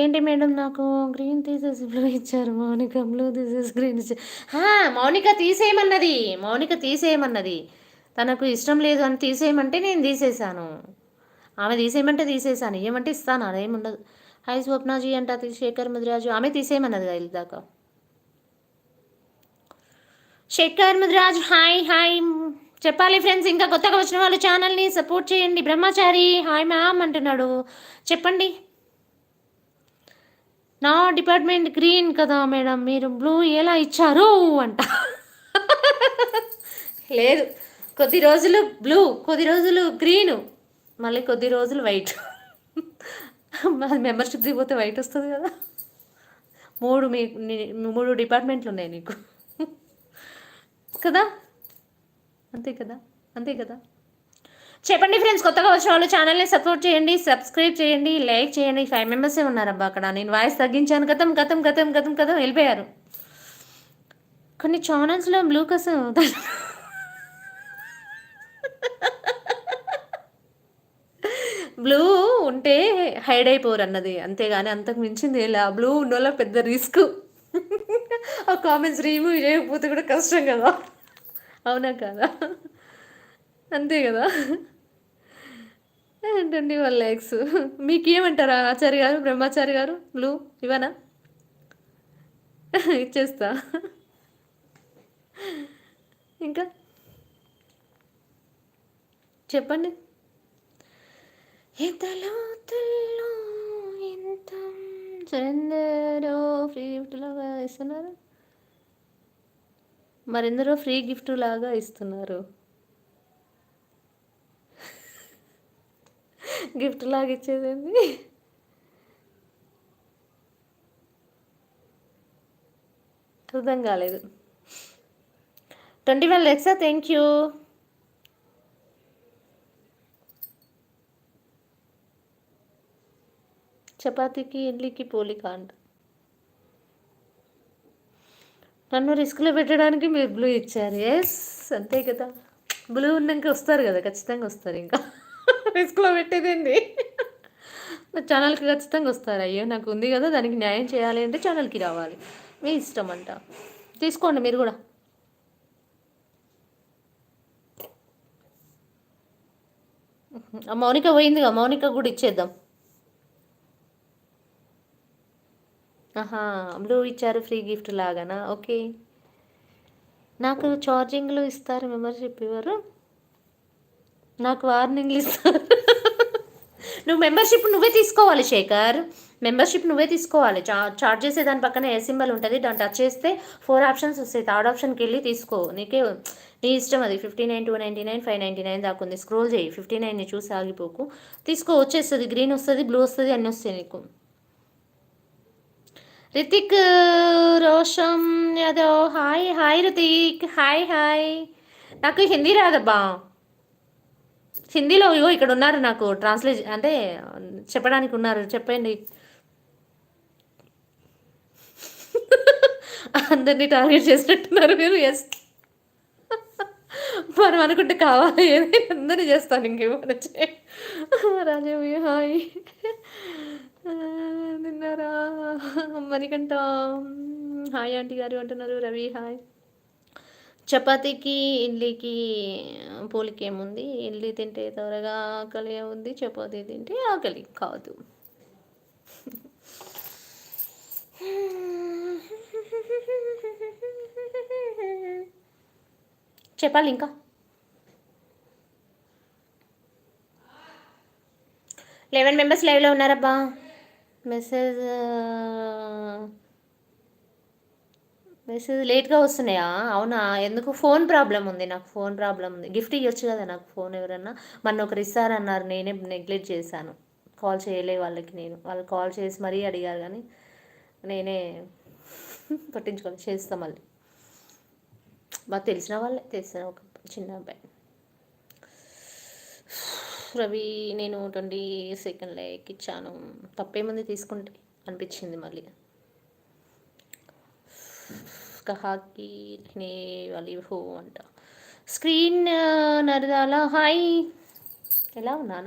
ఏంటి మేడం నాకు గ్రీన్ తీసేసి బ్లూ ఇచ్చారు, మౌనిక బ్లూ తీసేసి గ్రీన్ ఇచ్చారు. మౌనిక తీసేయమన్నది, మౌనిక తీసేయమన్నది. తనకు ఇష్టం లేదు అని తీసేయమంటే నేను తీసేసాను. ఆమె తీసేయమంటే తీసేసాను, ఏమంటే ఇస్తాను, అదేముండదు. హాయ్ స్వప్నాజీ అంట శేఖర్ ముదిరాజు, ఆమె తీసేయమన్నది కదా దాకా. శేఖర్ ముదిరాజు హాయ్ హాయ్ చెప్పాలి ఫ్రెండ్స్. ఇంకా కొత్తగా వచ్చిన వాళ్ళు ఛానల్ని సపోర్ట్ చేయండి. బ్రహ్మచారి హాయ్ మ్యామ్ అంటున్నాడు, చెప్పండి. నా డిపార్ట్మెంట్ గ్రీన్ కదా మేడం, మీరు బ్లూ ఎలా ఇచ్చారు అంట. లేదు, కొద్ది రోజులు బ్లూ, కొద్ది రోజులు గ్రీను, మళ్ళీ కొద్ది రోజులు వైట్. మెంబర్షిప్ దిగిపోతే వైట్ వస్తుంది కదా. మూడు డిపార్ట్మెంట్లు ఉన్నాయి నీకు కదా, అంతే కదా, అంతే కదా. చెప్పండి ఫ్రెండ్స్, కొత్తగా వచ్చిన వాళ్ళు ఛానల్ని సపోర్ట్ చేయండి, సబ్స్క్రైబ్ చేయండి, లైక్ చేయండి. 5 మెంబర్సే ఉన్నారబ్బా అక్కడ, నేను వాయిస్ తగ్గించాను. కథం కథం కథం కథం కథం వెళ్ళిపోయారు. కొన్ని ఛానల్స్లో బ్లూ కోసం బ్లూ ఉంటే హైడ్ అయిపోరు అన్నది, అంతేగాని అంతకు మించింది ఇలా. బ్లూ ఉన్న పెద్ద రిస్క్. ఆ కామెంట్స్ రిమూవ్ చేయకపోతే కూడా కష్టం కదా, అవునా కదా, అంతే కదా. 21 lakhs మీకు ఏమంటారా ఆచార్య గారు, బ్రహ్మాచారి గారు? బ్లూ ఇవనా? ఇచ్చేస్తా. ఇంకా చెప్పండి. ఎంతలోతుల్లో ఎంత సురేందరో ఫ్రీ గిఫ్ట్ లాగా ఇస్తున్నారు, మరెందరో ఫ్రీ గిఫ్ట్ లాగా ఇస్తున్నారు. గిఫ్ట్ లాగా ఇచ్చేదేంది? అర్థం కాలేదు. 21 lakhs, థ్యాంక్ యూ. చపాతీకి ఇడ్లీకి పోలిక అంట. నన్ను రిస్క్లో పెట్టడానికి మీరు బ్లూ ఇచ్చారు. ఎస్ అంతే కదా, బ్లూ ఉన్నాక వస్తారు కదా, ఖచ్చితంగా వస్తారు. ఇంకా రిస్క్లో పెట్టేదేంటి, ఛానల్కి ఖచ్చితంగా వస్తారు. అయ్యో నాకు ఉంది కదా, దానికి న్యాయం చేయాలి అంటే ఛానల్కి రావాలి. మీ ఇష్టం అంట, తీసుకోండి మీరు కూడా. మౌనిక పోయిందిగా, మౌనిక కూడా ఇచ్చేద్దాం. బ్లూ ఇచ్చారు ఫ్రీ గిఫ్ట్ లాగానా, ఓకే. నాకు ఛార్జింగ్లు ఇస్తారు, మెంబర్షిప్ ఇవ్వరు. నాకు వార్నింగ్లు ఇస్తారు. నువ్వు మెంబర్షిప్ నువ్వే తీసుకోవాలి శేఖర్, మెంబర్షిప్ నువ్వే తీసుకోవాలి. చార్జ్ చేసే దాని పక్కన ఏ సింబల్ ఉంటుంది, దాన్ని టచ్ చేస్తే 4 ఆప్షన్స్ వస్తాయి. థర్డ్ ఆప్షన్కి వెళ్ళి తీసుకో, నీకే నీ ఇష్టం అది. 59, 299, 599 దాకా ఉంది. స్క్రోల్ చేయి, 59ని చూసి ఆగిపోకు, తీసుకో. వచ్చేస్తుంది, గ్రీన్ వస్తుంది, బ్లూ వస్తుంది, అన్నీ వస్తాయి నీకు. Hrithik Roshan Yadav hi hi Hrithik hi hi. నాకు హిందీ రాదబ్బా, హిందీలో ఇగో ఇక్కడ ఉన్నారు, నాకు ట్రాన్స్లేట్ అంటే చెప్పడానికి ఉన్నారు, చెప్పండి. అందరినీ టార్గెట్ చేసినట్టున్నారు మీరు. ఎస్, మనం అనుకుంటే కావాలి, ఏదైనా అందరినీ చేస్తాను. ఇంకేమో రాజవి హాయ్, నిన్నారా మణికంఠ హాయ్ ఆంటీ గారు అంటున్నారు. రవి హాయ్. చపాతీకి ఇడ్లీకి పోలిక ఏముంది, ఇడ్లీ తింటే త్వరగా ఆకలి ఉంది, చపాతీ తింటే ఆకలి కాదు. చెప్పాలి ఇంకా. 11 మెంబర్స్ లైవ్లో ఉన్నారబ్బా. మెసేజ్ లేట్గా వస్తున్నాయా? అవునా, ఎందుకు? ఫోన్ ప్రాబ్లం ఉంది, నాకు ఫోన్ ప్రాబ్లం ఉంది. గిఫ్ట్ ఇవ్వచ్చు కదా నాకు ఫోన్ ఎవరన్నా. మొన్న ఒకరు ఇస్తారన్నారు, నేనే నెగ్లెక్ట్ చేశాను, కాల్ చేయలే వాళ్ళకి. వాళ్ళు కాల్ చేసి మరీ అడిగారు కానీ నేనే పట్టించుకొని చేస్తా మళ్ళీ. మాకు తెలిసిన వాళ్ళే, తెలిసిన ఒక చిన్న అబ్బాయి రవి. నేను 22 లైక్ ఇచ్చాను, తప్పేముంది తీసుకుంటే అనిపించింది మళ్ళీ. కహాకి నే వాలి హో అంట. స్క్రీన్ నరదాల హాయ్, ఎలా ఉన్నా?